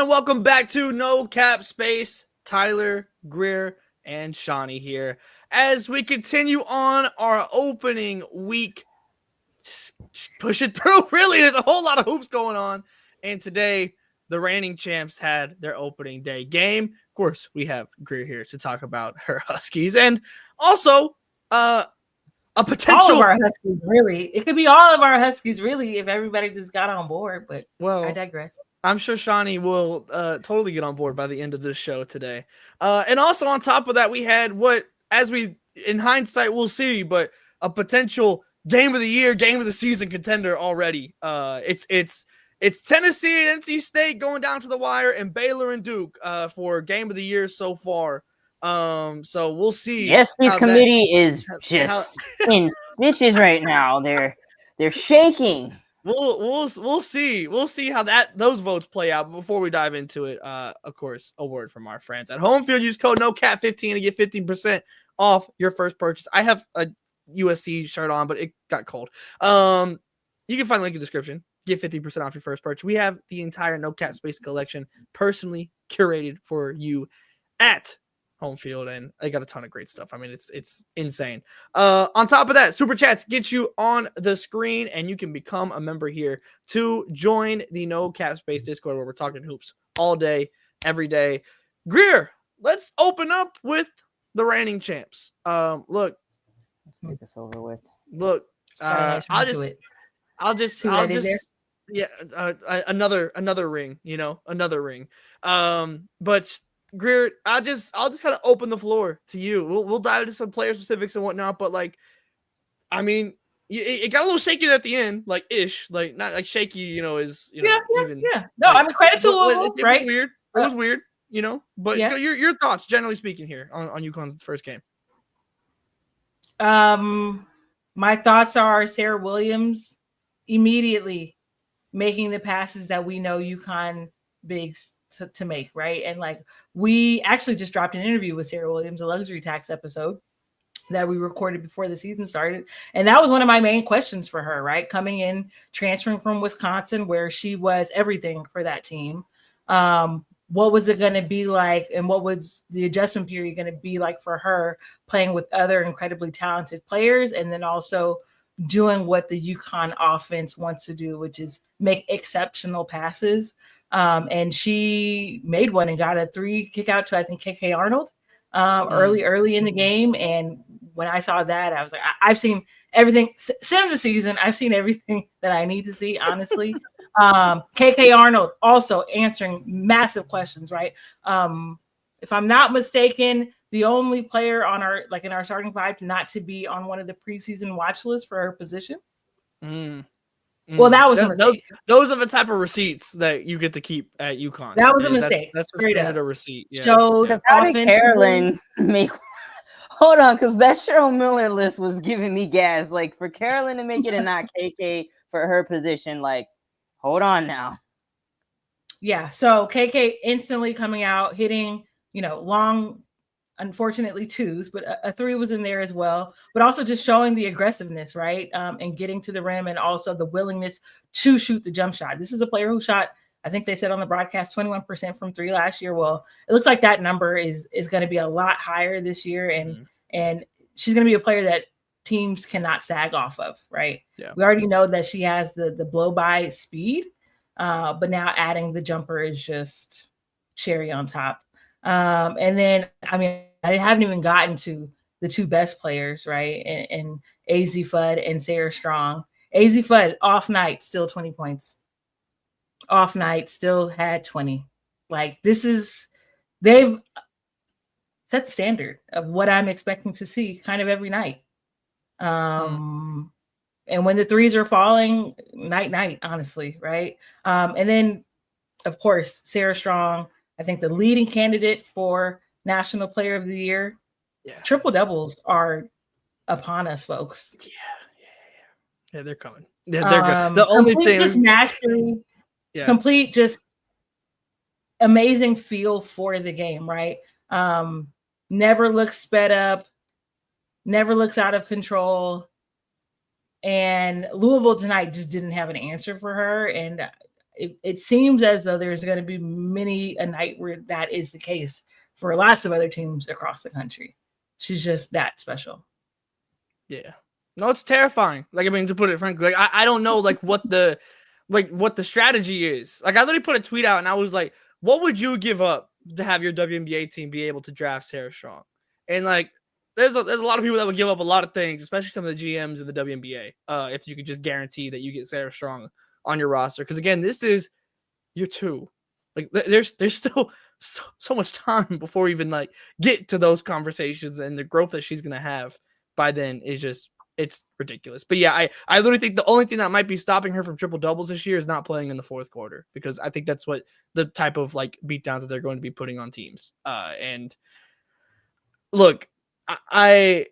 and welcome back to No Cap Space. Tyler, Greer, and Shawnee here as we continue on our opening week. Just push it through. Really, there's a whole lot of hoops going on. And today, the reigning champs had their opening day game. Of course, we have Greer here to talk about her Huskies and also a potential. All of our Huskies, really. It could be all of our Huskies, really, if everybody just got on board. But I digress. I'm sure Shawnee will totally get on board by the end of this show today. And also on top of that, we had what, as we, in hindsight, we'll see, but a potential game of the year, game of the season contender already. It's Tennessee and NC State going down to the wire, and Baylor and Duke for game of the year so far. So we'll see. Yes, this committee is just in stitches right now. They're shaking. We'll see. We'll see how those votes play out. But before we dive into it, of course, a word from our friends at Home Field. Use code NOCAP15 to get 15% off your first purchase. I have a USC shirt on, but it got cold. You can find the link in the description. Get 50% off your first purchase. We have the entire No Cap Space collection personally curated for you at Home Field, and they got a ton of great stuff. I mean, it's insane. On top of that, Super Chats get you on the screen, and you can become a member here to join the No Cap Space Discord, where we're talking hoops all day, every day. Greer, let's open up with the reigning champs. Look, let's get this over with. Look, I'll just yeah, another ring, another ring. But Greer, I'll just kind of open the floor to you. We'll dive into some player specifics and whatnot, but I mean, it got a little shaky at the end, not like shaky, is yeah. No, I mean, credit to Louisville, right? It was weird, But your thoughts, generally speaking, here on UConn's first game. My thoughts are Sarah Williams immediately making the passes that we know UConn bigs to make, right? And we actually just dropped an interview with Sarah Williams, a luxury tax episode that we recorded before the season started. And that was one of my main questions for her, right? Coming in, transferring from Wisconsin, where she was everything for that team. What was it going to be like? And what was the adjustment period going to be like for her playing with other incredibly talented players? And then also doing what the UConn offense wants to do, which is make exceptional passes. And she made one and got a 3 kick out to, I think, KK Arnold early in the game. And when I saw that, I was like, I've seen everything since the season. I've seen everything that I need to see, honestly. KK Arnold also answering massive questions, right? If I'm not mistaken, the only player on in our starting five not to be on one of the preseason watch lists for her position. Well, that was those are the type of receipts that you get to keep at UConn. That was a mistake. That's the standard receipt. Yeah. Showed how did Carolyn make? Hold on, because that Cheryl Miller list was giving me gas. For Carolyn to make it and not KK for her position, hold on now. Yeah. So KK instantly coming out, hitting, long, unfortunately twos, but a 3 was in there as well, but also just showing the aggressiveness, right? And getting to the rim, and also the willingness to shoot the jump shot. This is a player who shot, I think they said on the broadcast, 21% from 3 last year. Well, it looks like that number is going to be a lot higher this year. And she's going to be a player that teams cannot sag off of, right? Yeah. We already know that she has the blow by speed, but now adding the jumper is just cherry on top. And then, I mean, I haven't even gotten to the 2 best players, right? And AZ Fudd and Sarah Strong. AZ Fudd, off night, still 20 points. Off night, still had 20. They've set the standard of what I'm expecting to see kind of every night. And when the 3s are falling, night, honestly, right? And then, of course, Sarah Strong, I think the leading candidate for National Player of the Year. Yeah. Triple doubles are upon us, folks. Yeah, they're coming. Yeah, they're good. The only thing, just mastery, complete, just amazing feel for the game, right? Never looks sped up, never looks out of control. And Louisville tonight just didn't have an answer for her. And it seems as though there's going to be many a night where that is the case for lots of other teams across the country. She's just that special. Yeah. No, it's terrifying. Like, I mean, to put it frankly, like I don't know what the strategy is. Like, I literally put a tweet out and I was like, what would you give up to have your WNBA team be able to draft Sarah Strong? And like, there's a lot of people that would give up a lot of things, especially some of the GMs in the WNBA, if you could just guarantee that you get Sarah Strong on your roster. Because again, this is year 2. Like, there's still so much time before we even like get to those conversations, and the growth that she's gonna have by then is just, it's ridiculous. But yeah, I literally think the only thing that might be stopping her from triple doubles this year is not playing in the fourth quarter, because I think that's what the type of like beatdowns that they're going to be putting on teams. And look, I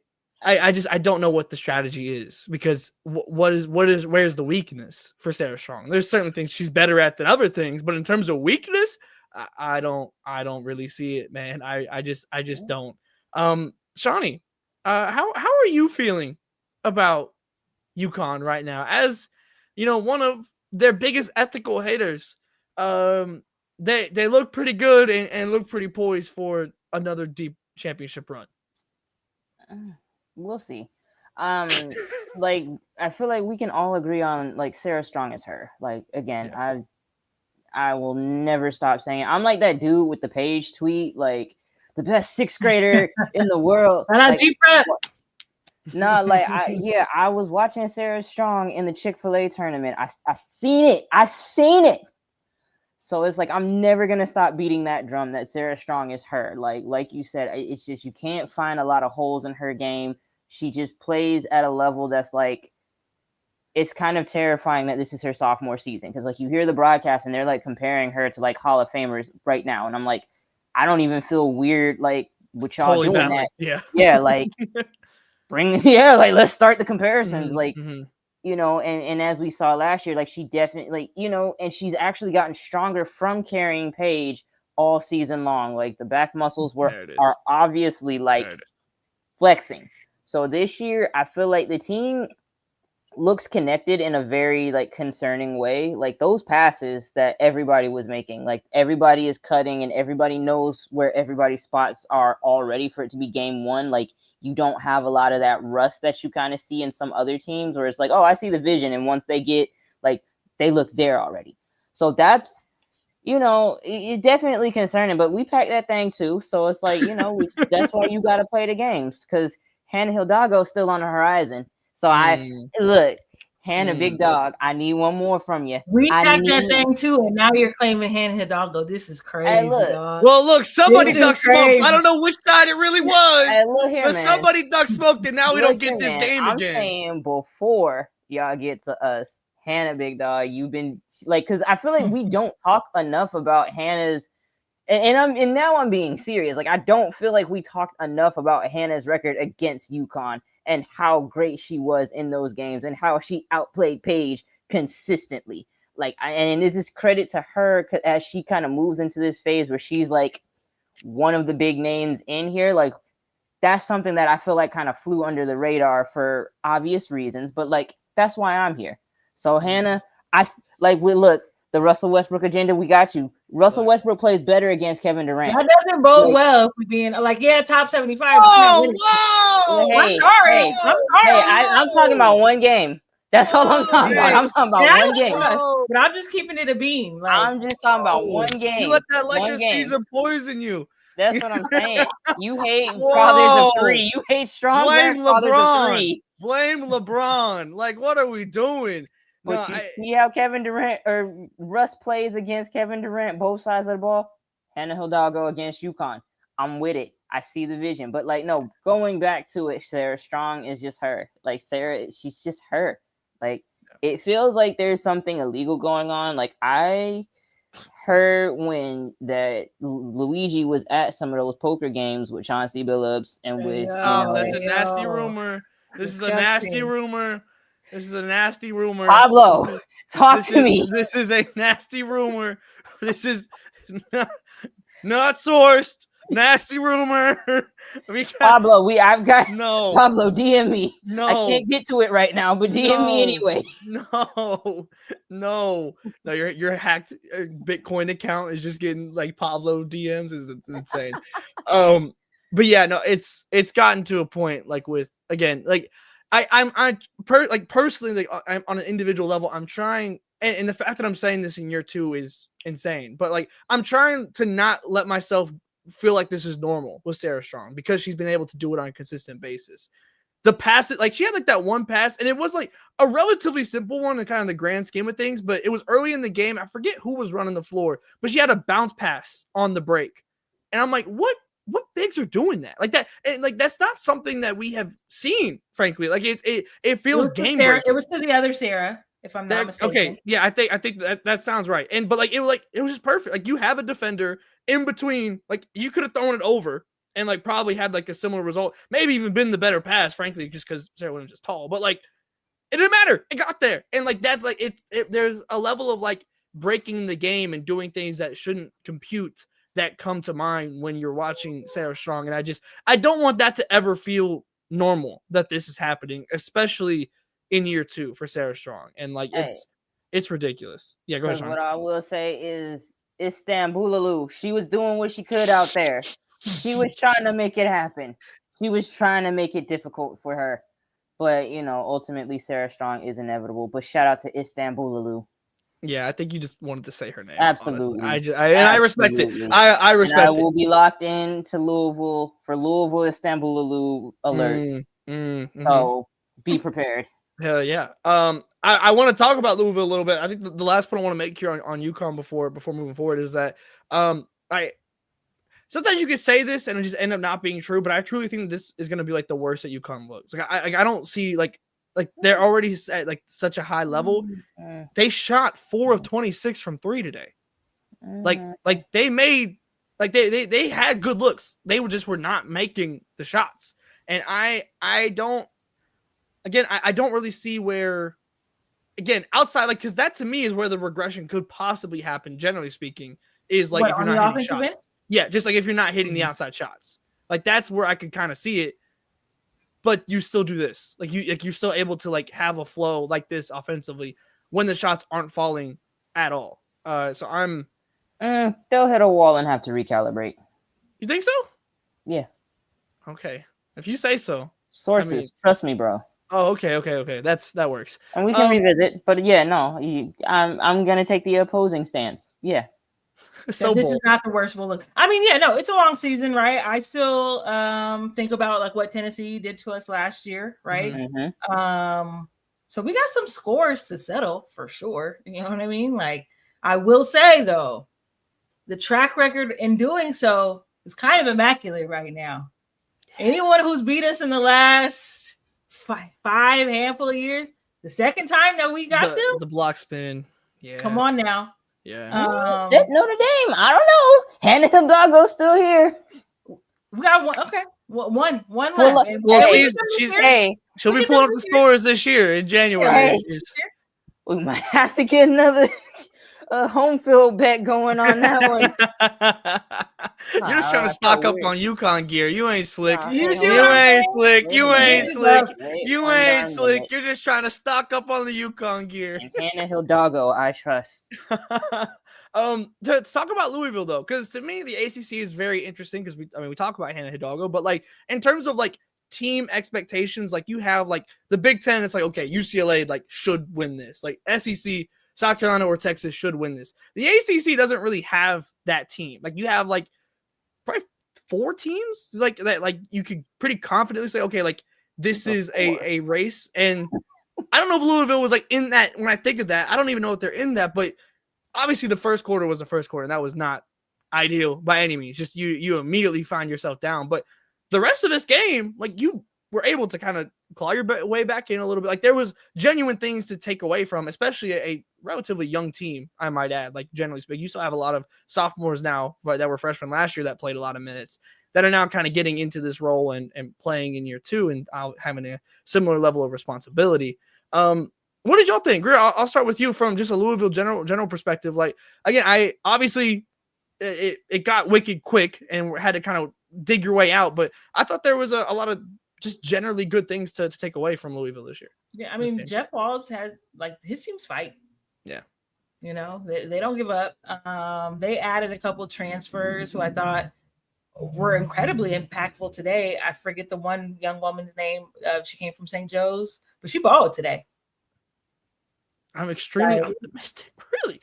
don't know what the strategy is, because where's the weakness for Sarah Strong? There's certain things she's better at than other things, but in terms of weakness, I don't really see it, man. I just don't. Shawnee, how are you feeling about UConn right now? As you know, one of their biggest ethical haters. They look pretty good and look pretty poised for another deep championship run. We'll see. Like, I feel like we can all agree on like Sarah Strong is her. Like, again, yeah. I will never stop saying it. I'm like that dude with the Page tweet, like the best 6th grader in the world. Like, no, like I was watching Sarah Strong in the Chick-fil-A tournament. I seen it. So it's like, I'm never gonna stop beating that drum that Sarah Strong is her. Like you said, it's just, you can't find a lot of holes in her game. She just plays at a level that's like, it's kind of terrifying that this is her sophomore season, because like you hear the broadcast and they're like comparing her to like Hall of Famers right now, and I'm like, I don't even feel weird like with y'all totally doing valid. That. Yeah, like like let's start the comparisons, like you know, and as we saw last year, like she definitely, like, you know, and she's actually gotten stronger from carrying Paige all season long. Like the back muscles are obviously like flexing. So this year, I feel like the team looks connected in a very like concerning way. Like those passes that everybody was making, like everybody is cutting and everybody knows where everybody's spots are already for it to be game 1. Like you don't have a lot of that rust that you kind of see in some other teams where it's like, oh, I see the vision, and once they get like, they look there already. So that's, you know, it's definitely concerning, but we packed that thing too. So it's like, you know, that's why you got to play the games, because Hannah Hidalgo's still on the horizon. So look, Hannah, big dog, I need one more from you. We packed that thing too, and now you're claiming Hannah Hidalgo. This is crazy, look. dog. Well, look, somebody duck smoked. I don't know which side it really was, but man, somebody duck smoked, and now we don't get this game again. I'm saying before y'all get to us, Hannah, big dog, you've been like, because I feel like we don't talk enough about Hannah's, and now I'm being serious. Like, I don't feel like we talked enough about Hannah's record against UConn and how great she was in those games and how she outplayed Paige consistently. Like, and this is credit to her as she kind of moves into this phase where she's like one of the big names in here. Like, that's something that I feel like kind of flew under the radar for obvious reasons, but like, that's why I'm here. So Hannah, look, the Russell Westbrook agenda, we got you. Russell Westbrook plays better against Kevin Durant. That doesn't bode well if we're being like, top 75. Oh, I'm sorry. I'm talking about one game. That's all I'm talking about. I'm talking about one game. But I'm just keeping it a beam. Like, I'm just talking about one game. You let that Lakers season poison you. That's what I'm saying. You hate fathers of 3. You hate strong fathers of 3. Blame LeBron. Like, what are we doing? But see how Kevin Durant or Russ plays against Kevin Durant, both sides of the ball. Hannah Hidalgo against UConn. I'm with it. I see the vision. But like, no, going back to it, Sarah Strong is just her. Like, Sarah, she's just her. Like, it feels like there's something illegal going on. Like, I heard when that Luigi was at some of those poker games with Chauncey Billups and with that's a nasty rumor. This is a nasty rumor. This is a nasty rumor. Pablo, talk to me. This is a nasty rumor. This is not sourced. Nasty rumor. Pablo, I've got no. Pablo. DM me. No, I can't get to it right now, but DM me anyway. No. Your hacked Bitcoin account is just getting like Pablo DMs is insane. But yeah, no, it's gotten to a point like with again, like personally, like I'm on an individual level, I'm trying, and the fact that I'm saying this in year 2 is insane. But like I'm trying to not let myself feel like this is normal with Sarah Strong because she's been able to do it on a consistent basis. The pass, like she had like that one pass, and it was like a relatively simple one in kind of the grand scheme of things, but it was early in the game. I forget who was running the floor, but she had a bounce pass on the break. And I'm like, what bigs are doing that? Like that, and like that's not something that we have seen, frankly. Like it feels game breaking. It was to the other Sarah, if I'm not mistaken. Okay, yeah, I think that sounds right. And but like it was just perfect. Like you have a defender in between, like you could have thrown it over and like probably had like a similar result, maybe even been the better pass, frankly, just because Sarah Williams is tall. But like it didn't matter, it got there, and like that's like there's a level of like breaking the game and doing things that shouldn't compute that come to mind when you're watching Sarah Strong, and I don't want that to ever feel normal that this is happening, especially in year 2 for Sarah Strong, and like it's ridiculous. Yeah, go ahead. What I will say is Istanbululu. She was doing what she could out there. She was trying to make it happen. She was trying to make it difficult for her. But, ultimately Sarah Strong is inevitable. But shout out to Istanbululu. Yeah, I think you just wanted to say her name. Absolutely. I respect it. I respect it. I will be locked in to Louisville for Louisville Istanbululu alerts. So be prepared. Hell yeah. I want to talk about Louisville a little bit. I think the last point I want to make here on UConn before moving forward is that sometimes you can say this and it just end up not being true, but I truly think that this is going to be like the worst that UConn looks. Like I don't see like they're already at like such a high level. They shot 4 of 26 from 3 today. Like they made like they had good looks. They were not making the shots. And I don't really see where, again, outside, like, because that to me is where the regression could possibly happen, generally speaking, is like if you're not hitting shots. Yeah, just like if you're not hitting the outside shots. Like that's where I could kind of see it. But you still do this. You're still able to like have a flow like this offensively when the shots aren't falling at all. So I'm they'll hit a wall and have to recalibrate. You think so? Yeah. Okay. If you say so. Sources, trust me, bro. Oh, okay. That works. And we can revisit, but yeah, no, I'm gonna take the opposing stance. Yeah. So this is not the worst we'll look. I mean, yeah, no, it's a long season, right? I still think about like what Tennessee did to us last year, right? Mm-hmm. So we got some scores to settle for sure. You know what I mean? Like I will say though, the track record in doing so is kind of immaculate right now. Anyone who's beat us in the last five handful of years, the second time that we got them, the block spin. Yeah. Come on now. Yeah. Notre Dame. I don't know. Hannah Hidalgo's still here. We got one. Okay. One left. Well, she'll be pulling up the scores this year in January. We might have to get another home field bet going on that one. You're just trying to stock up on UConn gear. You ain't slick. You ain't slick. You ain't slick. You're just trying to stock up on the UConn gear. And Hannah Hidalgo, I trust. To talk about Louisville though, because to me the ACC is very interesting because we talk about Hannah Hidalgo, but like in terms of like team expectations, like you have like the Big Ten, it's like okay, UCLA like should win this, like SEC, South Carolina or Texas should win this. The ACC doesn't really have that team. Like you have like probably 4 teams like that, like you could pretty confidently say okay, like this is a race. And I don't know if Louisville was like in that. When I think of that, I don't even know if they're in that, but obviously the first quarter was the first quarter, and that was not ideal by any means. Just you immediately find yourself down. But the rest of this game, like you were able to kind of claw your way back in a little bit. Like there was genuine things to take away from, especially a relatively young team, I might add. Like generally speaking, you still have a lot of sophomores now that were freshmen last year that played a lot of minutes that are now kind of getting into this role and playing in year 2 and having a similar level of responsibility. What did y'all think? Greer, I'll start with you from just a Louisville general perspective. Like, again, I obviously it got wicked quick and had to kind of dig your way out. But I thought there was a lot of just generally good things to take away from Louisville this year. Yeah, I mean, Jeff Walz has his team's fight. Yeah. You know, they don't give up. They added a couple transfers who I thought were incredibly impactful today. I forget the one young woman's name. She came from St. Joe's, but she balled today. I'm extremely optimistic. Really?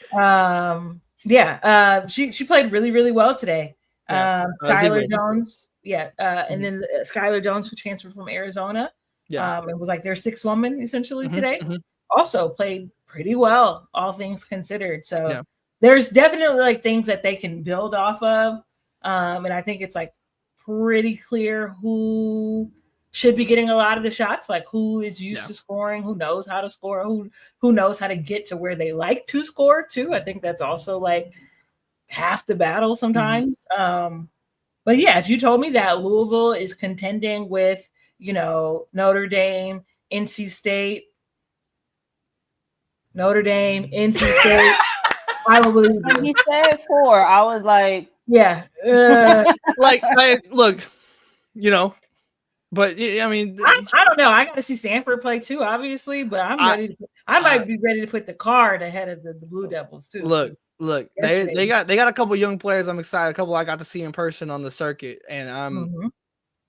Yeah. She played really, really well today. Yeah. Skylar Jones. Yeah. And then Skylar Jones, who transferred from Arizona. Yeah. It was like their sixth woman essentially today. Also played pretty well, all things considered. So there's definitely like things that they can build off of. And I think it's like pretty clear who should be getting a lot of the shots, like who is used to scoring, who knows how to score, who knows how to get to where they like to score too. I think that's also like half the battle sometimes. But yeah, if you told me that Louisville is contending with, you know, Notre Dame, NC State, I don't believe it. When he said 4, I was like, yeah. like, look, you know, but I mean, I don't know. I got to see Stanford play too, obviously, but I might be ready to put the card ahead of the Blue Devils too. Look, they got a couple young players. I'm excited. A couple I got to see in person on the circuit, and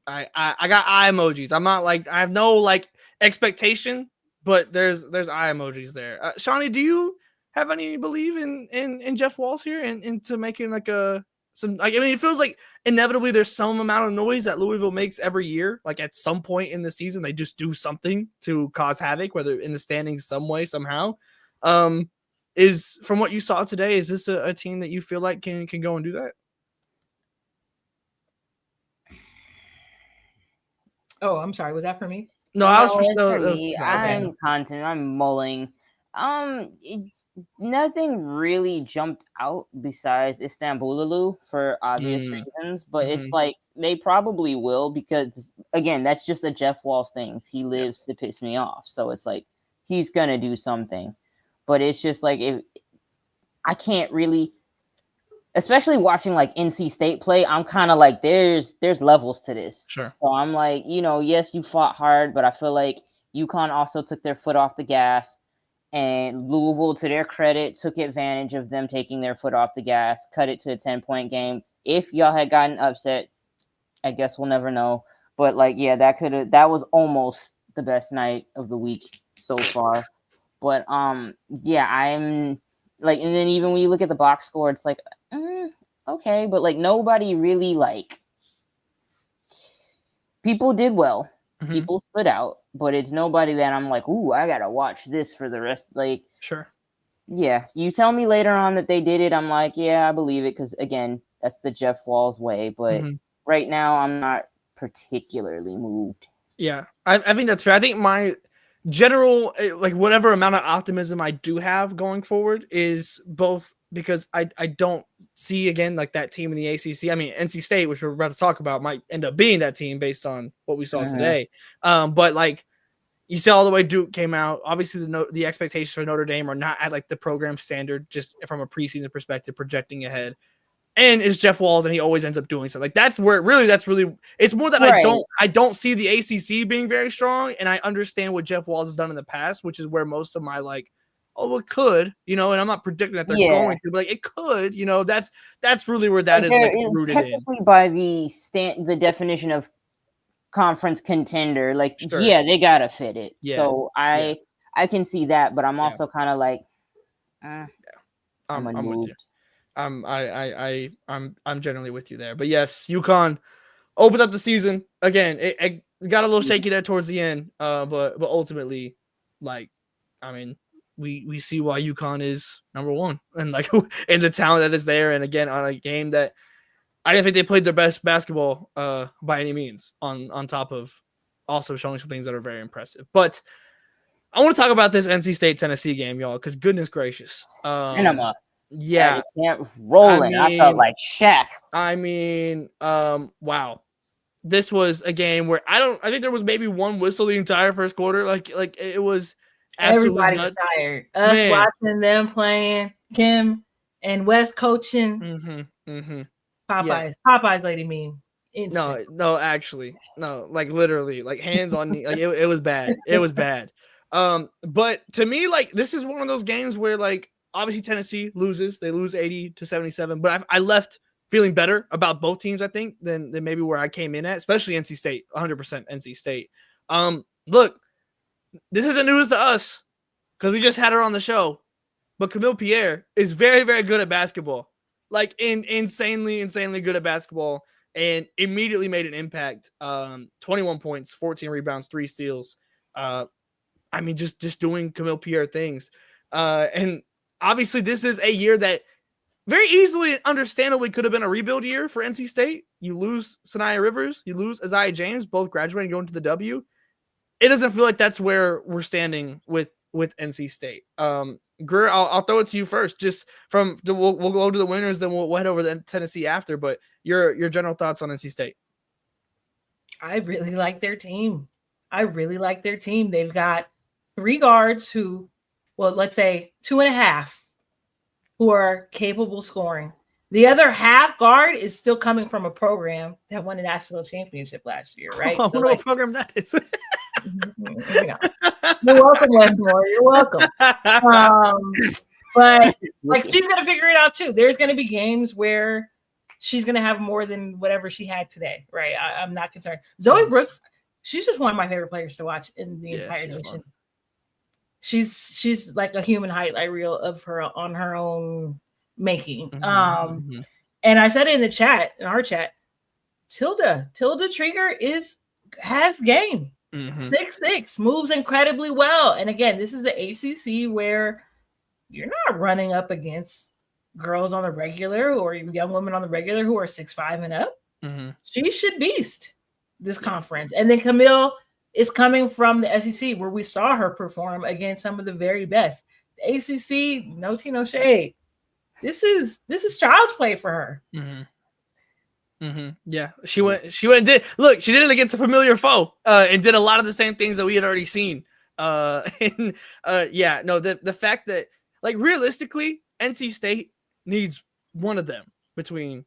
I got eye emojis. I'm not like, I have no like expectation, but there's eye emojis there. Shawnee, do you have any belief in Jeff Walz here and into making like some, like, I mean, it feels like inevitably there's some amount of noise that Louisville makes every year. Like at some point in the season, they just do something to cause havoc, whether in the standings some way, somehow. Is, from what you saw today, is this a team that you feel like can go and do that? Oh, I'm sorry. Was that for me? No, I was for me. I'm mulling. Nothing really jumped out besides Istanbululu for obvious reasons, but it's like they probably will, because again, that's just a Jeff Walz thing. He lives to piss me off, so it's like he's gonna do something. But it's just like, if I can't really, especially watching like NC State play, I'm kind of like, there's levels to this. Sure. So I'm like, you know, yes, you fought hard, but I feel like UConn also took their foot off the gas, and Louisville, to their credit, took advantage of them taking their foot off the gas, cut it to a 10-point game. If y'all had gotten upset, I guess we'll never know. But like, yeah, that was almost the best night of the week so far. But yeah, I'm like, and then even when you look at the box score, it's like, okay, but like nobody really, like, people did well, people stood out, but it's nobody that I'm like, ooh, I gotta watch this for the rest. Like, sure, yeah, you tell me later on that they did it, I'm like, yeah, I believe it, because again, that's the Jeff Walz way. But right now, I'm not particularly moved. Yeah, I think that's fair. I think my general, like, whatever amount of optimism I do have going forward is both because I don't see, again, like that team in the ACC. I mean, NC State, which we're about to talk about, might end up being that team based on what we saw today. But like, you see all the way Duke came out. Obviously, the expectations for Notre Dame are not at like the program standard, just from a preseason perspective, projecting ahead. And it's Jeff Walz, and he always ends up doing so. Like, that's really, it's more that I don't see the ACC being very strong, and I understand what Jeff Walz has done in the past, which is where most of my like, oh, it could, you know, and I'm not predicting that they're going to, but like, it could, you know, that's really where that is like rooted technically in. By the definition of conference contender, like, yeah, they gotta fit it. Yeah. So I can see that, but I'm also kind of like, I'm with you. I'm generally with you there, but yes, UConn opened up the season again. It got a little shaky there towards the end, but ultimately, like, I mean, we see why UConn is number one, and like, and the talent that is there, and again, on a game that I didn't think they played their best basketball by any means, on top of also showing some things that are very impressive. But I want to talk about this NC State Tennessee game, y'all, because goodness gracious, cinema. Yeah, can't rolling. I felt like Shaq. I mean, wow, this was a game where I think there was maybe one whistle the entire first quarter. Like it was absolutely everybody was tired. Us watching them playing, Kim and Wes coaching. Popeyes, Popeyes lady mean. Instant. No, actually, no, like literally, like hands on knee, like it was bad. It was bad. But to me, like this is one of those games where like obviously Tennessee loses, they lose 80-77, but I left feeling better about both teams, I think, than maybe where I came in at, especially NC State, 100% NC State. Look, this isn't news to us because we just had her on the show, but Camille Pierre is very, very good at basketball, like insanely good at basketball, and immediately made an impact. 21 points, 14 rebounds, 3 steals. I mean, just doing Camille Pierre things. And obviously this is a year that very easily, understandably, could have been a rebuild year for NC State. You lose Sanaya Rivers, you lose Isaiah James, both graduating, going to the W. It doesn't feel like that's where we're standing with NC State. Greer, I'll throw it to you first. Just we'll go to the winners, then we'll head over to Tennessee after. But your general thoughts on NC State? I really like their team. They've got 3 guards who, well, let's say 2.5, who are capable scoring. The other half guard is still coming from a program that won a national championship last year, right? I wonder what program that is. You're welcome, Westmore. You're welcome. But like she's gonna figure it out too. There's gonna be games where she's gonna have more than whatever she had today, right? I'm not concerned. Zoe Brooks, she's just one of my favorite players to watch in the entire nation. Fun. She's like a human highlight reel of her on her own making. And I said it in the chat, in our chat, Tilda Trigger has game. 6'6", moves incredibly well. And again, this is the ACC where you're not running up against girls on the regular or young women on the regular who are 6'5" and up. She should beast this conference. And then Camille is coming from the SEC where we saw her perform against some of the very best. The ACC, no tea, no shade. This is child's play for her. Yeah, she went and did. Look, she did it against a familiar foe, and did a lot of the same things that we had already seen. The fact that like realistically, NC State needs one of them between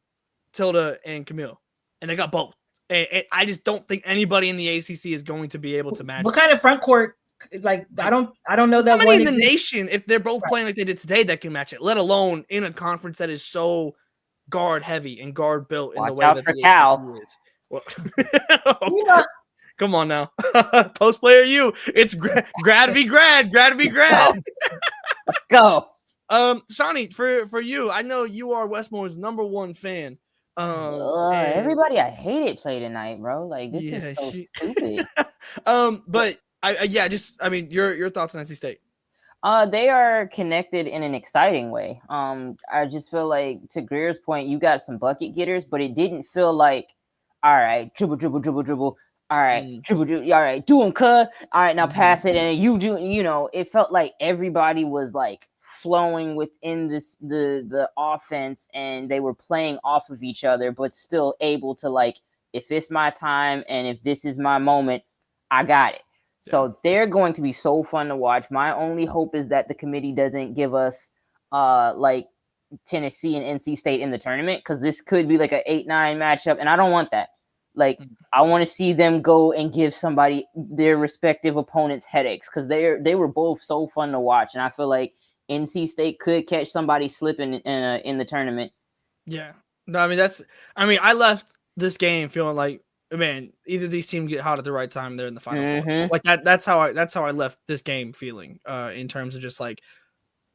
Tilda and Camille, and they got both. And I just don't think anybody in the ACC is going to be able to match. What kind of front court? Like I don't know that one in the nation, if they're both playing like they did today, that can match it. Let alone in a conference that is so guard heavy and guard built in the way that the ACC is. Well, come on now, post player you. It's grad to be grad. Let's go. Shawnee, for you, I know you are Westmore's #1 fan. Everybody I hated play tonight, bro. Like this is so stupid. But your thoughts on NC State? They are connected in an exciting way. I just feel like, to Greer's point, you got some bucket getters, but it didn't feel like, all right, dribble. All right, dribble. All right, do them, cut. All right, now pass it, and you do. It felt like everybody was like flowing within the offense, and they were playing off of each other, but still able to, like, if it's my time and if this is my moment, I got it. So they're going to be so fun to watch. My only hope is that the committee doesn't give us like Tennessee and NC State in the tournament, because this could be like an 8-9 matchup, and I don't want that. Like, I want to see them go and give somebody their respective opponents headaches, because they were both so fun to watch, and I feel like NC State could catch somebody slipping in the tournament. Yeah. No, I left this game feeling like, man, either these teams get hot at the right time, they're in the Final Four. Like that's how I left this game feeling, in terms of just like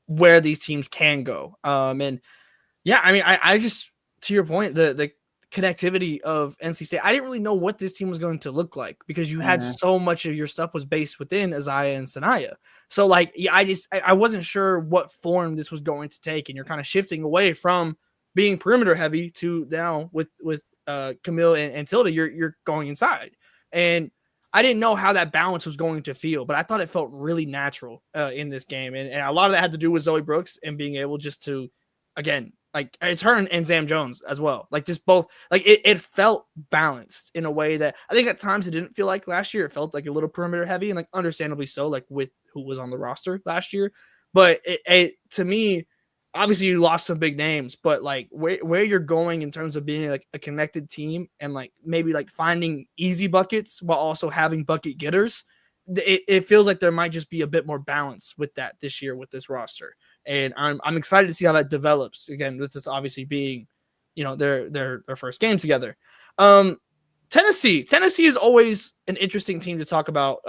where these teams can go. I just, to your point, the connectivity of NC State, I didn't really know what this team was going to look like, because you had so much of your stuff was based within Isaiah and Sanaya. So like, I wasn't sure what form this was going to take, and you're kind of shifting away from being perimeter heavy to now with Camille and Tilda, you're going inside. And I didn't know how that balance was going to feel, but I thought it felt really natural in this game. And a lot of that had to do with Zoe Brooks and being able just to, again, like, it's her and Zam Jones as well. Like, just both, like, it felt balanced in a way that I think at times it didn't feel like last year. It felt like a little perimeter heavy, and like understandably so, like with who was on the roster last year. But it to me, obviously you lost some big names, but like where you're going in terms of being like a connected team and like maybe like finding easy buckets while also having bucket getters, it feels like there might just be a bit more balance with that this year with this roster. And I'm excited to see how that develops. Again, with this obviously being, their first game together. Tennessee is always an interesting team to talk about.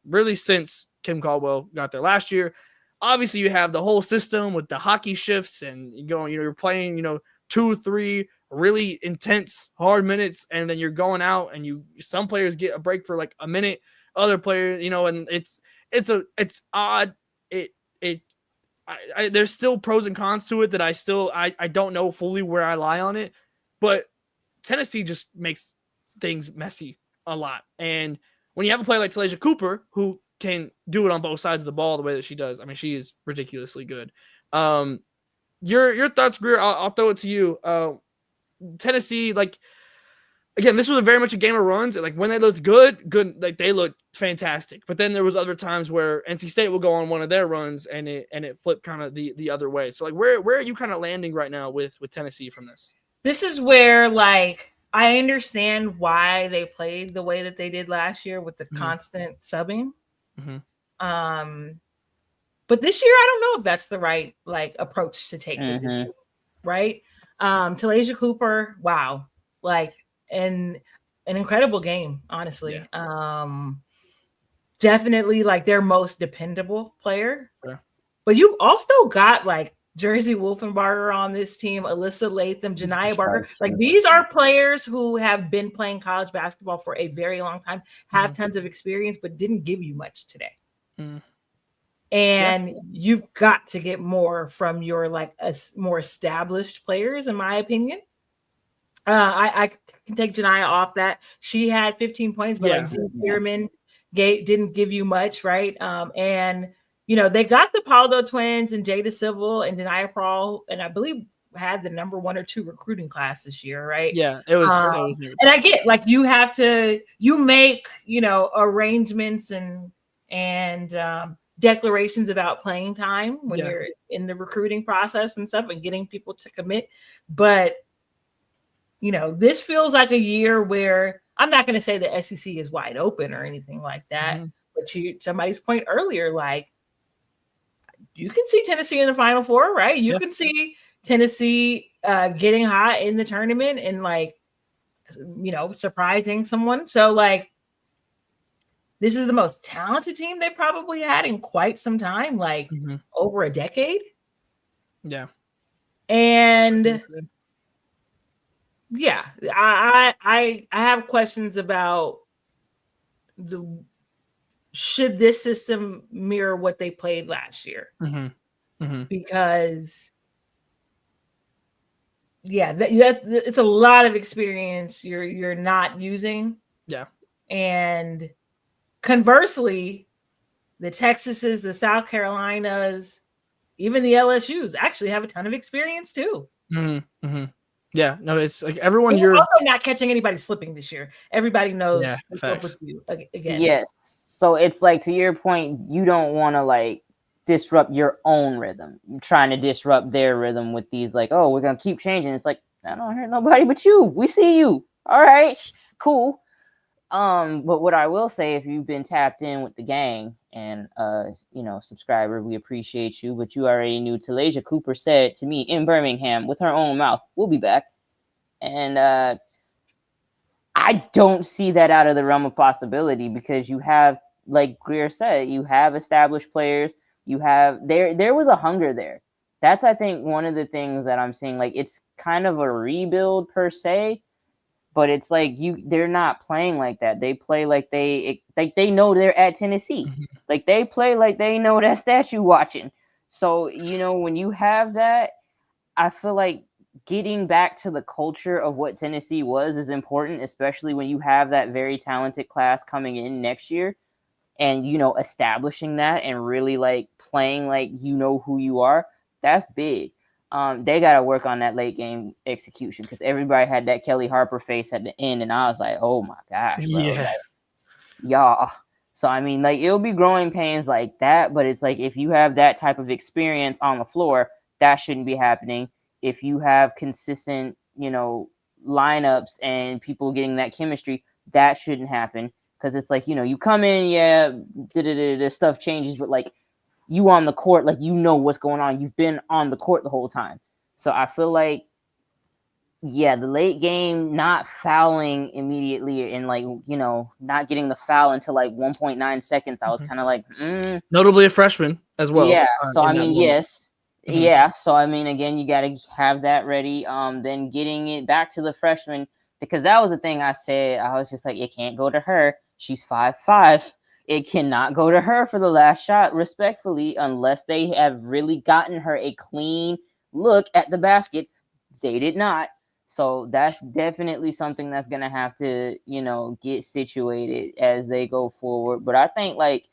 Really since Kim Caldwell got there last year. Obviously, you have the whole system with the hockey shifts, and you're playing, 2-3 really intense, hard minutes, and then you're going out, and some players get a break for like a minute, other players, and it's odd. There's still pros and cons to it that I don't know fully where I lie on it, but Tennessee just makes things messy a lot, and when you have a player like Talaysia Cooper who can do it on both sides of the ball the way that she does. I mean, she is ridiculously good. Your thoughts, Greer? I'll throw it to you. Tennessee, like, again, this was very much a game of runs. Like when they looked good, like they looked fantastic. But then there was other times where NC State will go on one of their runs and it flipped kind of the other way. So like, where are you kind of landing right now with Tennessee from this? This is where like I understand why they played the way that they did last year with the constant subbing. Mm-hmm. But this year I don't know if that's the right like approach to take with this year, right? Talaysia Cooper, wow, like an incredible game, honestly. Yeah. Definitely like their most dependable player. Yeah. But you also got like Jersey Wolfenbarger on this team, Alyssa Latham, Janiah Barker. Like these are players who have been playing college basketball for a very long time, have tons of experience, but didn't give you much today. And you've got to get more from your like more established players, in my opinion. I can take Janiah off that. She had 15 points, but like Zeke Bierman didn't give you much, right? And they got the Paldo twins and Jada Civil and Denia Prawl, and I believe had the number 1 or 2 recruiting class this year, right? Yeah, it was and I get like you make arrangements and declarations about playing time when you're in the recruiting process and stuff and getting people to commit, but this feels like a year where I'm not going to say the SEC is wide open or anything like that, but to somebody's point earlier, like you can see Tennessee in the Final Four, right? You can see Tennessee getting hot in the tournament and like, surprising someone. So like, this is the most talented team they probably had in quite some time, like over a decade. Yeah. And yeah, I have questions about should this system mirror what they played last year? Because it's a lot of experience you're not using. Yeah. And conversely, the Texases, the South Carolinas, even the LSUs actually have a ton of experience too. Yeah, no, it's like everyone. You're also not catching anybody slipping this year. Everybody knows what's up with you again. Yes. So it's like, to your point, you don't want to like disrupt your own rhythm. You're trying to disrupt their rhythm with these like, oh, we're gonna keep changing. It's like, I don't hear nobody but you. We see you. All right, cool. But what I will say, if you've been tapped in with the gang and subscriber, we appreciate you. But you already knew Talaysia Cooper said to me in Birmingham with her own mouth, "We'll be back." And I don't see that out of the realm of possibility, because you have, like Greer said, you have established players. You have there was a hunger there. That's, I think, one of the things that I'm seeing. Like, it's kind of a rebuild per se. But it's like they're not playing like that. They play like they know they're at Tennessee. Like they play like they know that statue watching. So, when you have that, I feel like getting back to the culture of what Tennessee was is important, especially when you have that very talented class coming in next year and, establishing that and really like playing like who you are. That's big. They got to work on that late game execution, because everybody had that Kelly Harper face at the end, and I was like, oh my gosh, bro. Yeah. So, I mean, like, it'll be growing pains like that, but it's like, if you have that type of experience on the floor, that shouldn't be happening. If you have consistent, lineups and people getting that chemistry, that shouldn't happen. Because it's like, you come in, the stuff changes, but like you on the court, like what's going on. You've been on the court the whole time. So I feel like, the late game, not fouling immediately and like, not getting the foul until like 1.9 seconds. I was kind of like, Notably a freshman as well. Yeah. So I mean, yes. Mm-hmm. Yeah. So I mean, again, you got to have that ready. Then getting it back to the freshman, because that was the thing I said. I was just like, it can't go to her. She's 5'5". It cannot go to her for the last shot, respectfully, unless they have really gotten her a clean look at the basket. They did not. So that's definitely something that's going to have to, get situated as they go forward. But I think, like,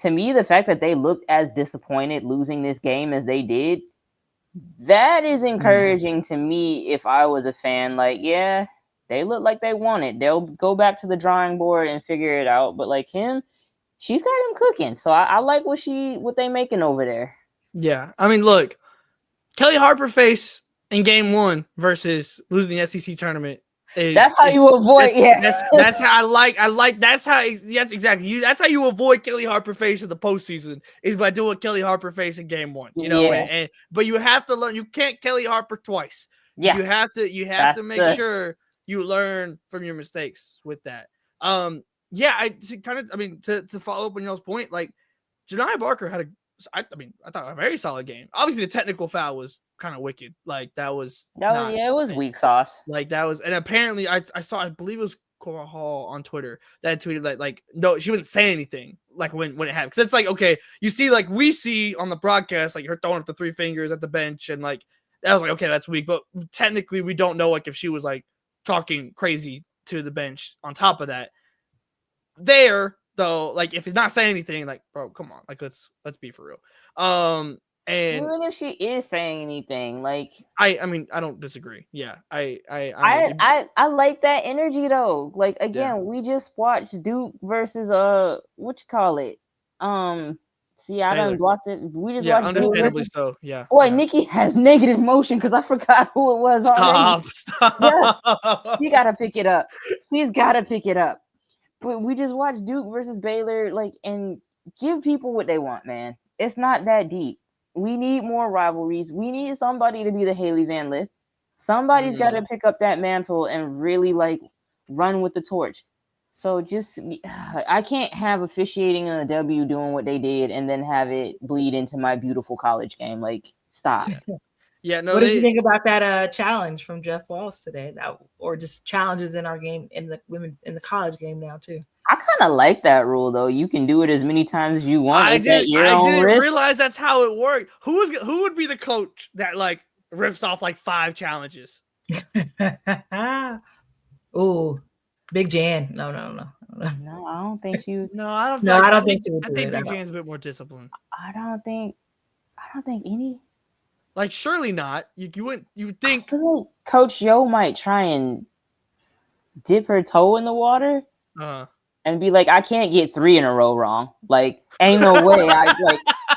to me, the fact that they looked as disappointed losing this game as they did, that is encouraging to me if I was a fan. Like, yeah, they look like they want it. They'll go back to the drawing board and figure it out. But like him, she's got him cooking. So I like what they making over there. Yeah. I mean, look, Kelly Harper face in game 1 versus losing the SEC tournament. That's how you avoid. That's how I like. That's exactly. That's how you avoid Kelly Harper face in the postseason, is by doing Kelly Harper face in game 1. But you have to learn. You can't Kelly Harper twice. Yeah, you have to make sure you learn from your mistakes with that. To follow up on y'all's point, like Janiyah Barker had I thought a very solid game. Obviously, the technical foul was kind of wicked. Like it was weak sauce. Like that was, and apparently I believe it was Cora Hall on Twitter that tweeted like no, she wouldn't say anything like when it happened, because it's like, okay, you see, like we see on the broadcast, like her throwing up the 3 fingers at the bench, and like that was like, okay, that's weak, but technically we don't know like if she was like talking crazy to the bench on top of that. There though, like if he's not saying anything, like bro, come on, like let's be for real. And even if she is saying anything, like I mean, I don't disagree. Yeah, I like that energy though. Like again, we just watched Duke versus what you call it? See, I done blocked it. We just watched understandably Duke so. Yeah. Boy, Nikki has negative motion because I forgot who it was already. Stop. Yeah, she gotta pick it up. She's gotta pick it up. But we just watched Duke versus Baylor, like, and give people what they want, man. It's not that deep. We need more rivalries. We need somebody to be the Haley Van Lith. Somebody's got to pick up that mantle and really like run with the torch. So just, I can't have officiating in the W doing what they did and then have it bleed into my beautiful college game. Like, stop. Yeah, no. What did you think about that challenge from Jeff Walsh today? Or just challenges in our game in the college game now too? I kind of like that rule though. You can do it as many times as you want. I didn't realize that's how it worked. Who would be the coach that like rips off like 5 challenges? Oh, Big Jan. No. No, I don't think she. No, I don't. No, I don't think. I think Big Jan's a bit more disciplined. I don't think any. Like, surely not. You would think. I feel like Coach Yo might try and dip her toe in the water and be like, I can't get 3 in a row wrong. Like, ain't no way.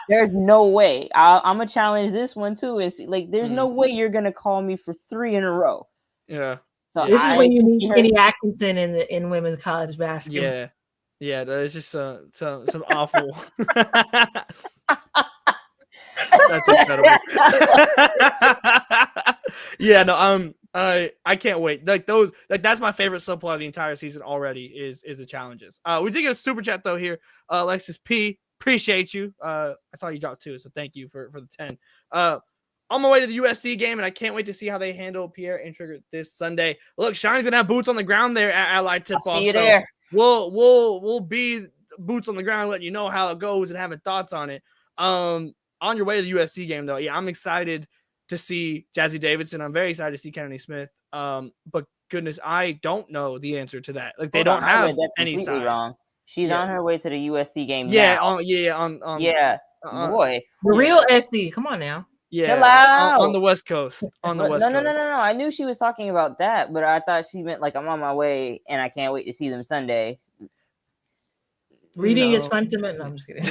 There's no way. I'm gonna challenge this one too. And see, like, there's no way you're gonna call me for 3 in a row. Yeah. So this is when you meet Kenny Atkinson in women's college basketball. Yeah. That's just some awful. That's incredible. Yeah, no, I can't wait. Like those, like that's my favorite subplot of the entire season already is the challenges. We did get a super chat though here. Alexis P, appreciate you. I saw you drop 2, so thank you for the 10. On my way to the USC game, and I can't wait to see how they handle Pierre and Trigger this Sunday. Look, Shiny's gonna have boots on the ground there at Allied tip-off. See you there. We'll be boots on the ground, letting you know how it goes and having thoughts on it. On your way to the USC game, though, yeah, I'm excited to see Jazzy Davidson. I'm very excited to see Kennedy Smith. But goodness, I don't know the answer to that. Like they don't have any size. Wrong. She's on her way to the USC game. Yeah, now. Boy, the real SD. Come on now. Yeah, chill out. On the West Coast. On the West Coast. No. I knew she was talking about that, but I thought she meant like I'm on my way and I can't wait to see them Sunday. Reading is No. fundamental. No, I'm just kidding.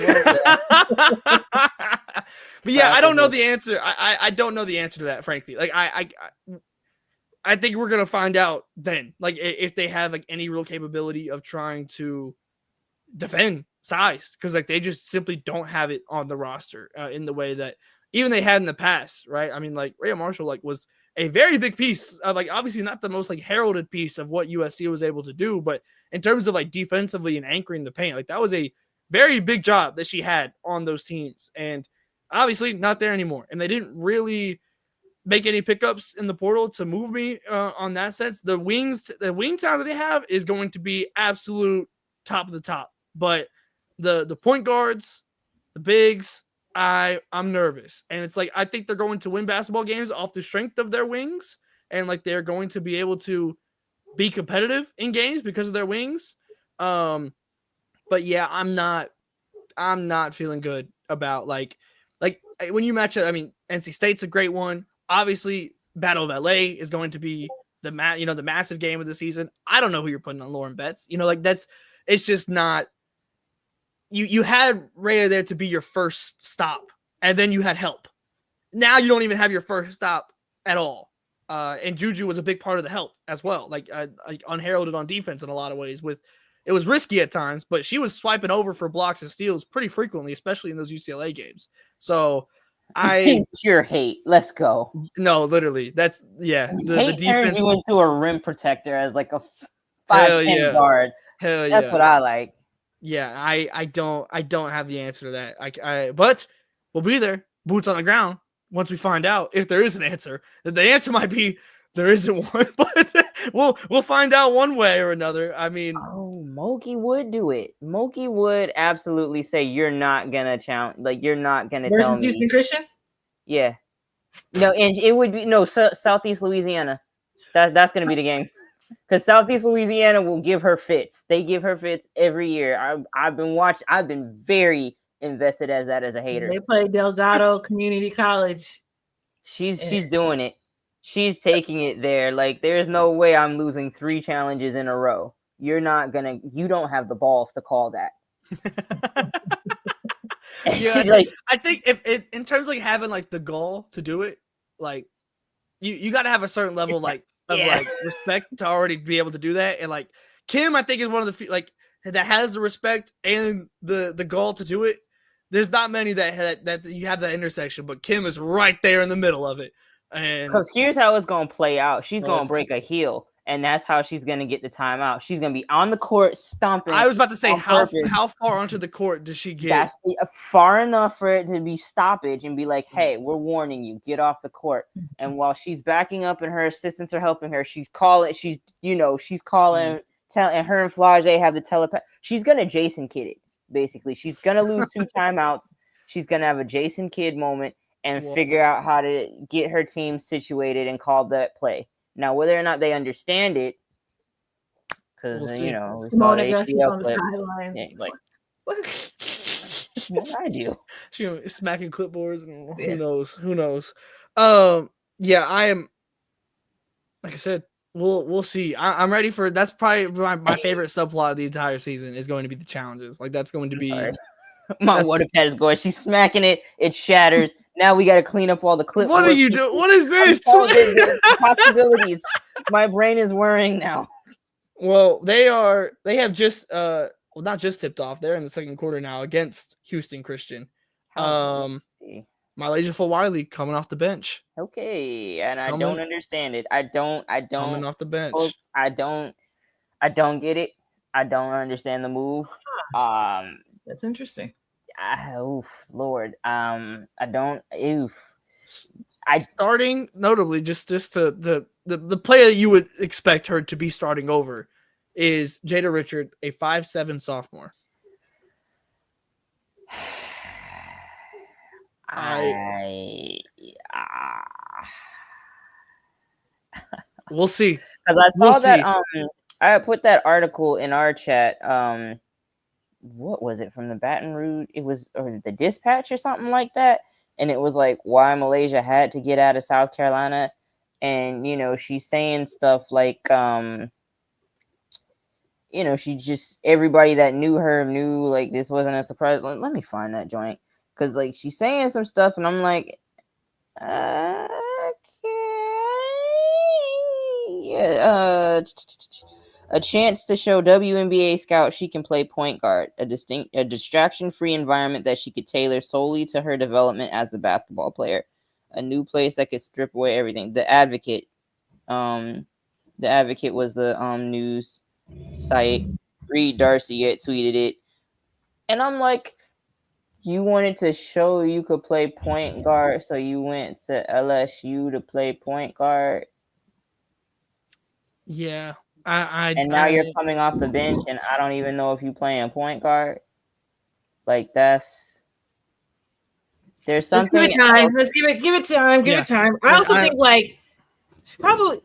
But yeah, I don't know the answer. I don't know the answer to that, frankly. Like I think we're gonna find out then, like if they have like any real capability of trying to defend size, because like they just simply don't have it on the roster in the way that even they had in the past, right? I mean, like Rhea Marshall like was a very big piece of like obviously not the most like heralded piece of what USC was able to do, but in terms of like defensively and anchoring the paint, like that was a very big job that she had on those teams, and obviously not there anymore. And they didn't really make any pickups in the portal to move me on that sense. The wing talent that they have is going to be absolute top of the top, but the point guards, the bigs, I'm nervous, and it's like I think they're going to win basketball games off the strength of their wings, and like they're going to be able to be competitive in games because of their wings. But yeah, I'm not feeling good about like when you match it. I mean, NC State's a great one. Obviously, Battle of LA is going to be the massive game of the season. I don't know who you're putting on Lauren Betts. Like it's just not. You had Rhea there to be your first stop, and then you had help. Now you don't even have your first stop at all. And Juju was a big part of the help as well, like unheralded on defense in a lot of ways. It was risky at times, but she was swiping over for blocks and steals pretty frequently, especially in those UCLA games. So pure hate. Let's go. No, literally, that's the hate defense turns you into a rim protector as like a 5'10" guard. Hell that's what I like. Yeah, I don't have the answer to that. But we'll be there, boots on the ground, once we find out if there is an answer. The answer might be there isn't one, but we'll find out one way or another. I mean, Moki would do it. Moki would absolutely say you're not gonna challenge, like you're not gonna tell me. Houston Christian? Yeah. No, and it would be Southeast Louisiana. That's gonna be the game. Because Southeast Louisiana will give her fits. They give her fits every year. I've been very invested as a hater. They play Delgado Community College. She's doing it. She's taking it there. Like there's no way I'm losing 3 challenges in a row. You don't have the balls to call that. Yeah, I think if in terms of like having like the goal to do it, like you got to have a certain level like respect to already be able to do that. And like Kim, I think is one of the like that has the respect and the goal to do it. There's not many that you have that intersection, but Kim is right there in the middle of it. And because here's how it's gonna play out. She's gonna break a heel, and that's how she's gonna get the timeout. She's gonna be on the court stomping. I was about to say how far onto the court does she get? That's far enough for it to be stoppage and be like, "Hey, we're warning you, get off the court." And while she's backing up and her assistants are helping her, she's calling. Telling her and Flage have the telepath. She's gonna Jason Kidd it. Basically, she's gonna lose 2 timeouts. She's gonna have a Jason Kidd moment and figure out how to get her team situated and call that play. Now, whether or not they understand it, because Simone Augustus on the sidelines. Yeah, like what I do? She smacking clipboards and who knows. Yeah, I am. Like I said, we'll see. I'm ready for. That's probably my favorite subplot of the entire season is going to be the challenges. Like that's going to be. My waterpad is going. She's smacking it. It shatters. Now we got to clean up all the clips. What are you doing? What is this? Possibilities. My brain is whirring now. Well, they have just not just tipped off. They're in the second quarter now against Houston Christian. Malaysia Wiley coming off the bench. Okay, and I don't understand it. I don't coming off the bench. Folks, I don't get it. I don't understand the move. That's interesting. Lord. I don't. Starting notably, just to the player that you would expect her to be starting over is Jada Richard, a 5'7" sophomore. We'll see. Because I saw that. I put that article in our chat. What was it from the Baton Rouge? It was or the Dispatch or something like that. And it was like why Malaysia had to get out of South Carolina. And, she's saying stuff like, she just everybody that knew her knew like this wasn't a surprise. Let me find that joint because like she's saying some stuff and I'm like, okay, yeah, a chance to show WNBA scouts she can play point guard, a distraction-free environment that she could tailor solely to her development as a basketball player, a new place that could strip away everything. The Advocate was the news site. Reed Darcy had tweeted it, and I'm like, you wanted to show you could play point guard, so you went to LSU to play point guard. Yeah. And now you're coming off the bench, and I don't even know if you playing point guard. Like there's something. Let's give it time. Let's give it time. Give it time. I also think like probably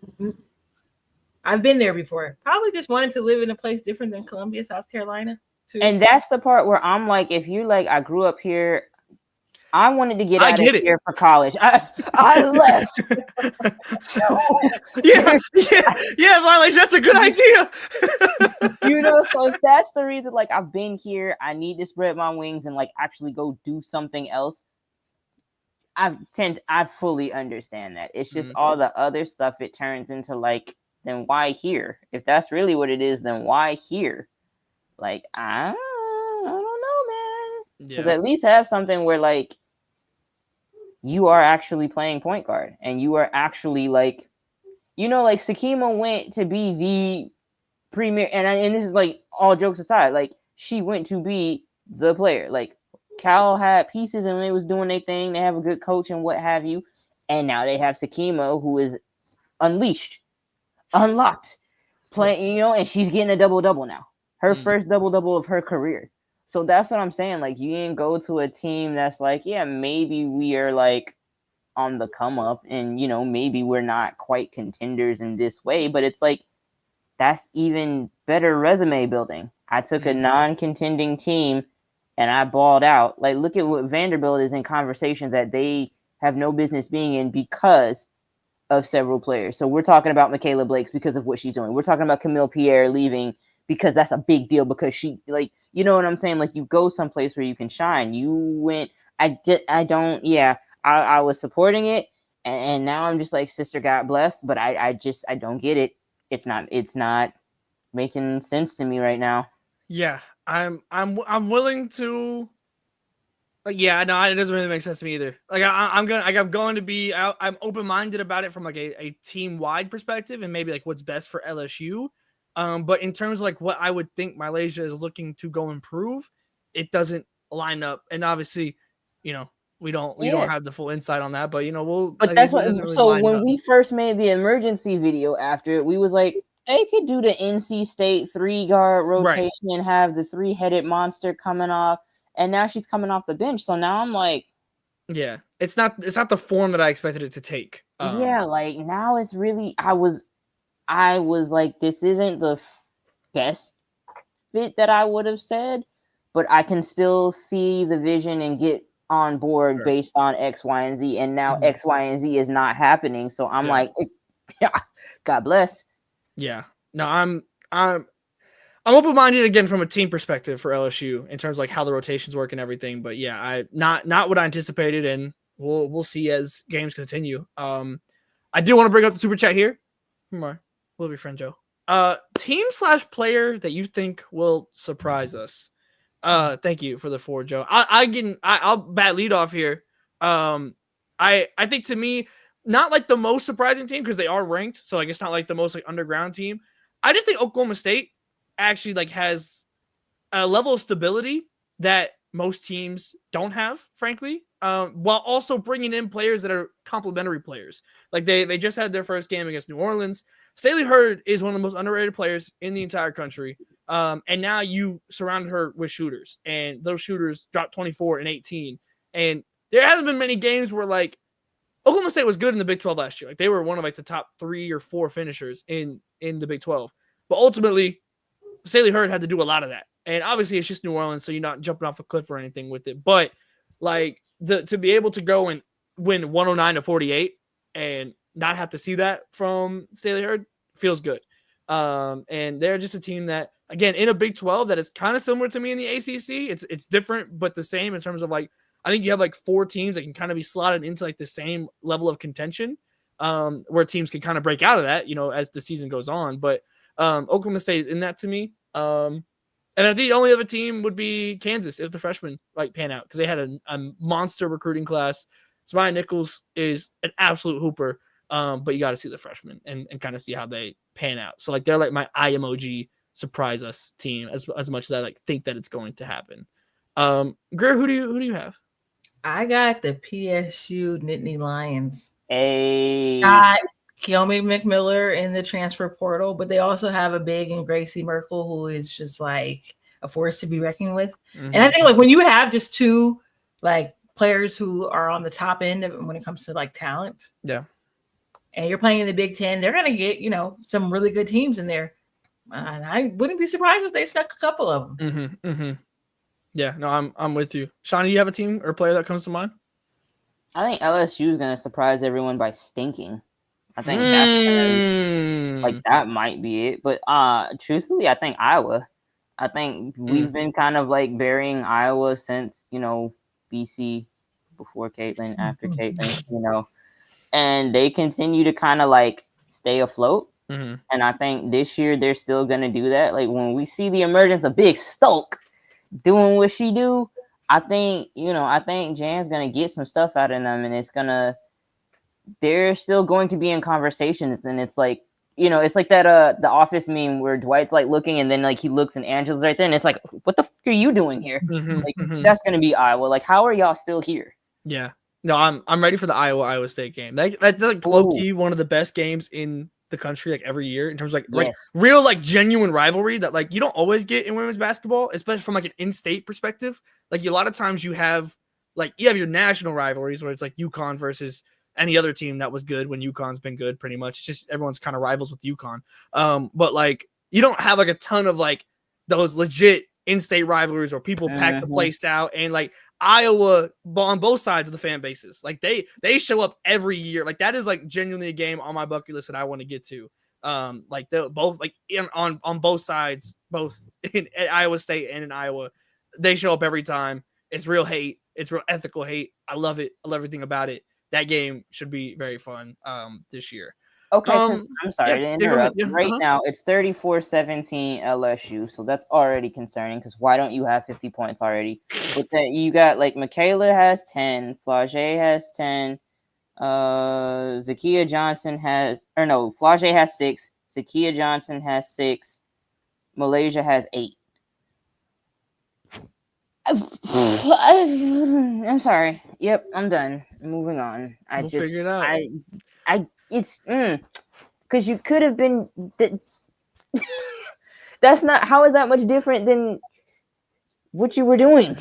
I've been there before. Probably just wanted to live in a place different than Columbia, South Carolina. Too. And that's the part where I'm like, if you like, I grew up here. I wanted to get out of here for college. I left. So, yeah, Violation, that's a good idea. So if that's the reason, like I've been here, I need to spread my wings and like actually go do something else. I fully understand that. It's just all the other stuff it turns into like, then why here? If that's really what it is, then why here? Like, I don't know, man. Because at least have something where like you are actually playing point guard and you are actually like, like Sakima went to be the premier, and this is like all jokes aside, like she went to be the player. Like Cal had pieces and they was doing their thing. They have a good coach and what have you, and now they have Sakima who is unlocked, playing. And she's getting a double-double now. Her first double-double of her career. So that's what I'm saying. Like, you didn't go to a team that's like, yeah, maybe we are like on the come up and, maybe we're not quite contenders in this way, but it's like, that's even better resume building. I took a non-contending team and I balled out. Like, look at what Vanderbilt is in conversations that they have no business being in because of several players. So we're talking about Michaela Blakes because of what she's doing. We're talking about Camille Pierre leaving because that's a big deal because she, like, you know what I'm saying? Like, you go someplace where you can shine. You went, I was supporting it. And now I'm just like, sister, God bless. But I don't get it. It's not making sense to me right now. Yeah. I'm willing to, like, yeah, no, it doesn't really make sense to me either. Like, I'm going to be out. I'm open-minded about it from like a team-wide perspective and maybe like what's best for LSU. But in terms of like what I would think Malaysia is looking to go improve, it doesn't line up. And obviously, we don't have the full insight on that, but But that's what. Really so when we first made the emergency video after it, we was like, they could do the NC State 3-guard rotation and have the 3-headed monster coming off, and now she's coming off the bench. So now I'm like, yeah, it's not the form that I expected it to take. Yeah, like now it's really. I was like, this isn't the best fit that I would have said, but I can still see the vision and get on board based on X, Y, and Z. And now X, Y, and Z is not happening. So I'm like, God bless. Yeah. No, I'm open-minded again from a team perspective for LSU in terms of like how the rotations work and everything. But yeah, I not what I anticipated, and we'll see as games continue. I do want to bring up the super chat here. More. Love your friend Joe. Team/player that you think will surprise us. Thank you for the forward, Joe. I'll bat lead off here. I think to me, not like the most surprising team because they are ranked, so like it's not like the most like underground team. I just think Oklahoma State actually like has a level of stability that most teams don't have, frankly. While also bringing in players that are complementary players. Like they just had their first game against New Orleans. Staley Hurd is one of the most underrated players in the entire country. And now you surrounded her with shooters, and those shooters dropped 24 and 18. And there hasn't been many games where like Oklahoma State was good in the Big 12 last year. Like they were one of like the top 3 or 4 finishers in the Big 12. But ultimately, Staley Hurd had to do a lot of that. And obviously it's just New Orleans, so you're not jumping off a cliff or anything with it. But like to be able to go and win 109-48 and not have to see that from Staley Hurd feels good. And they're just a team that again, in a Big 12 that is kind of similar to me in the ACC. It's different, but the same in terms of like, I think you have like 4 teams that can kind of be slotted into like the same level of contention, where teams can kind of break out of that, as the season goes on. But Oklahoma State is in that to me. And I think the only other team would be Kansas if the freshmen like pan out, because they had a monster recruiting class. Samaya Nichols is an absolute hooper, but you got to see the freshmen and kind of see how they pan out. So like they're like my IMOG surprise us team as much as I like think that it's going to happen. Greer, who do you have? I got the PSU Nittany Lions. Hey. Got Kiyomi McMiller in the transfer portal, but they also have a big and Gracie Merkel, who is just like a force to be reckoned with. Mm-hmm. And I think like when you have just 2 like players who are on the top end when it comes to like talent, yeah, and you're playing in the Big Ten, they're gonna get some really good teams in there. And I wouldn't be surprised if they snuck a couple of them. Mm-hmm, mm-hmm. Yeah, no, I'm with you. Shawnee, do you have a team or player that comes to mind? I think LSU is going to surprise everyone by stinking. I think that's that might be it. But truthfully, I think Iowa. I think we've been kind of like burying Iowa since, BC, before Caitlin, after Caitlin, and they continue to kind of like stay afloat. Mm-hmm. And I think this year they're still going to do that. Like when we see the emergence of Big Stoke doing what she do, I think Jan's going to get some stuff out of them, and they're still going to be in conversations. And it's like, it's like that, the Office meme where Dwight's like looking and then like he looks and Angela's right there. And it's like, what the fuck are you doing here? Mm-hmm, that's going to be Iowa. Like, how are y'all still here? Yeah, no, I'm ready for the Iowa State game. That's like low-key one of the best games in the country, like every year, in terms of like real, like genuine rivalry that like you don't always get in women's basketball, especially from like an in-state perspective. Like a lot of times you have your national rivalries where it's like UConn versus any other team that was good when UConn's been good, pretty much. It's just everyone's kind of rivals with UConn. But like you don't have like a ton of like those legit in-state rivalries where people pack the place out, and like Iowa on both sides of the fan bases. Like they show up every year. Like that is like genuinely a game on my bucket list that I want to get to. Like they're both like on both sides, both at Iowa State and in Iowa, they show up every time. It's real hate. It's real ethical hate. I love it. I love everything about it. That game should be very fun this year. Okay, I'm sorry to interrupt. Right now, it's 34-17 LSU, so that's already concerning because why don't you have 50 points already? But then you got like Michaela has 10, Flau'jae has 10, Zakiya Johnson Flau'jae has 6, Zakiya Johnson has 6, Malaysia has 8. I'm sorry. Yep, I'm done. Moving on. We'll figure it out. It's because you could have been. That's not. How is that much different than what you were doing?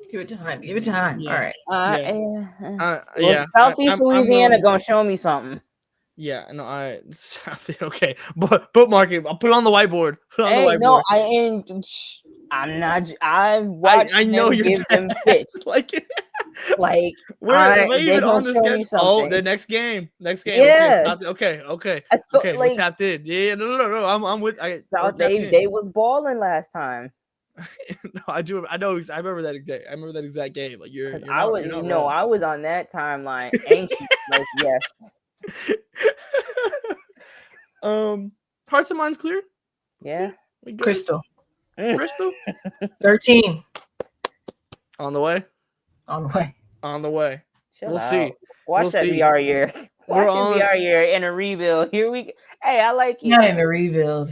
Give it time. Give it time. Yeah. All right. Southeast Louisiana gonna show me something. Yeah, no, okay, but bookmark it. I'll put it on the whiteboard. I'm not. I've watched. I know you're give them fits. like we're even on the schedule. Oh, the next game. Yeah. Okay. Okay, we tapped in. Yeah, no. I'm with. They was balling last time. No, I do. I know. I remember that exact. I remember that exact game. Like I was on that timeline. Anxious. Like yes. Hearts and minds clear. Yeah. Crystal. 13. On the way. Chill we'll out. see. Watch that VR year. VR year in a rebuild. Here we go. Hey, I like it. Not in a rebuild.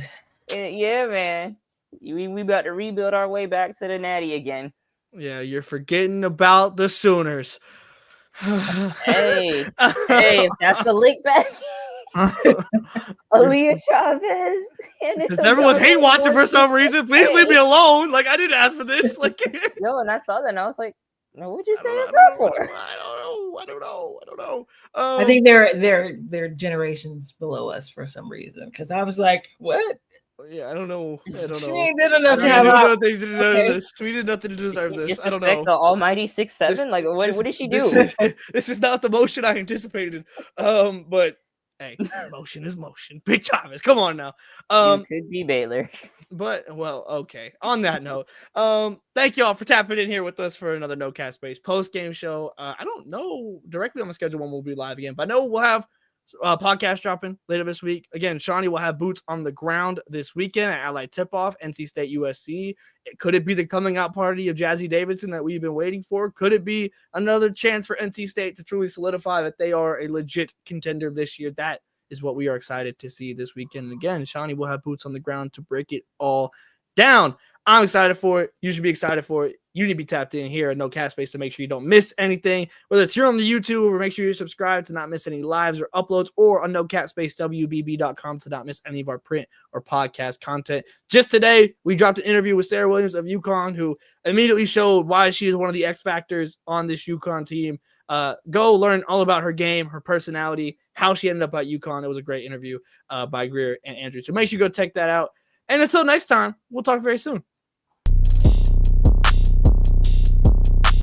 Yeah, man. We about to rebuild our way back to the Natty again. Yeah, you're forgetting about the Sooners. hey, if that's the lick back. Aaliyah Chavez. Because everyone's hate watching for some reason. Please leave me alone. Like I didn't ask for this. Like no, and I saw that and I was like, no, what'd you say that for? I don't know. I think they're generations below us for some reason. Because I was like, what? Yeah, I don't know. She ain't good enough to have this. We did nothing to deserve this. I don't know. The almighty 6'7"? Like what did she do? This is not the motion I anticipated. But Hey, motion is motion. Big Travis, come on now. You could be Baylor. But well, okay. On that note, thank y'all for tapping in here with us for another No Cast Space post game show. I don't know directly on the schedule when we'll be live again, but I know we'll have podcast dropping later this week. Again, Shawnee will have boots on the ground this weekend at Allied Tip-Off, NC State USC. Could it be the coming out party of Jazzy Davidson that we've been waiting for? Could it be another chance for NC State to truly solidify that they are a legit contender this year? That is what we are excited to see this weekend. And again, Shawnee will have boots on the ground to break it all down. I'm excited for it. You should be excited for it. You need to be tapped in here at No Cast Space to make sure you don't miss anything, whether it's here on the YouTube or make sure you're subscribed to not miss any lives or uploads, or on NoCatSpaceWBB.com to not miss any of our print or podcast content. Just today, we dropped an interview with Sarah Williams of UConn, who immediately showed why she is one of the X factors on this UConn team. Go learn all about her game, her personality, how she ended up at UConn. It was a great interview by Greer and Andrew. So make sure you go check that out. And until next time, we'll talk very soon.